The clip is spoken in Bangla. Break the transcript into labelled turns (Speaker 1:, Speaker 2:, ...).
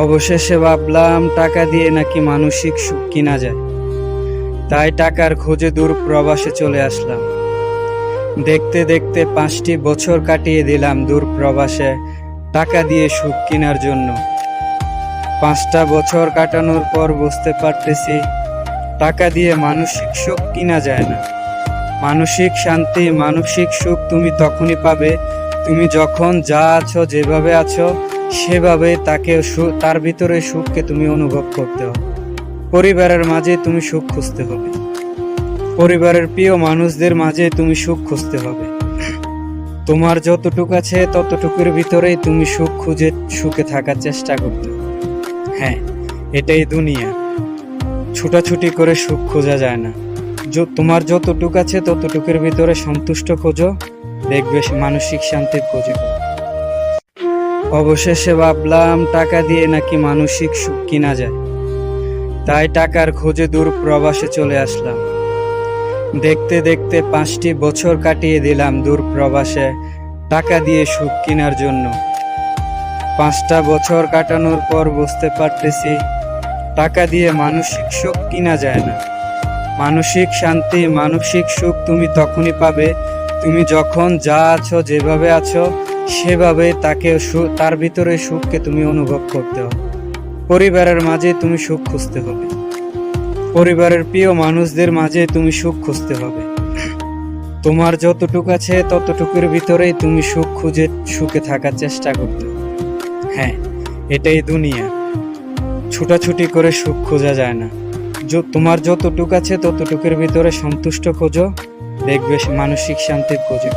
Speaker 1: অবশেষে ভাবলাম টাকা দিয়ে নাকি মানসিক সুখ কিনা যায়, তাই টাকার খোঁজে দূর প্রবাসে চলে আসলাম। দেখতে দেখতে 5টি বছর কাটিয়ে দিলাম দূর প্রবাসে টাকা দিয়ে সুখ কেনার জন্য। 5টা বছর কাটানোর পর বুঝতে পারতেছি টাকা দিয়ে মানসিক সুখ কিনা যায় না। মানসিক শান্তি, মানসিক সুখ তুমি তখনই পাবে তুমি যখন যা আছো, যেভাবে আছো সেভাবে তার ভিতরে সুখকে তুমি অনুভব করতে হবে। পরিবারের মাঝে তুমি সুখ খুঁজতে হবে, পরিবারের প্রিয় মানুষদের মাঝে তুমি সুখ খুঁজতে হবে। তোমার যতটুকু আছে ততটুকুর ভিতরেই তুমি সুখ খুঁজে সুখে থাকার চেষ্টা করতে হবে। হ্যাঁ, এটাই দুনিয়া। ছুটাছুটি করে সুখ খোঁজা যায় না। তোমার যতটুকু আছে ততটুকুর ভিতরে সন্তুষ্ট খোঁজো, দেখবে মানসিক শান্তির খোঁজে। অবশেষে ভাবলাম টাকা দিয়ে নাকি মানসিক সুখ কিনা যায়, তাই টাকার খোঁজে দূর প্রবাসে চলে আসলাম। দেখতে দেখতে 5টি বছর কাটিয়ে দিলাম দূর প্রবাসে টাকা দিয়ে সুখ কেনার জন্য। 5টা বছর কাটানোর পর বুঝতে পারতেছি টাকা দিয়ে মানসিক সুখ কিনা যায় না। মানসিক শান্তি, মানসিক সুখ তুমি তখনই পাবে তুমি যখন যা আছো, যেভাবে আছো সেভাবে তার ভিতরে সুখকে তুমি অনুভব করতে হবে। পরিবারের মাঝে তুমি সুখ খুঁজতে হবে, পরিবারের প্রিয় মানুষদের মাঝে তুমি সুখ খুঁজতে হবে। তোমার যতটুকু আছে ততটুকুর ভিতরেই তুমি সুখ খুঁজে সুখে থাকার চেষ্টা করতে হবে। হ্যাঁ, এটাই দুনিয়া। ছুটাছুটি করে সুখ খোঁজা যায় না। তোমার যতটুকু আছে ততটুকুর ভিতরে সন্তুষ্ট খোঁজো, দেখবে মানসিক শান্তির খোঁজে।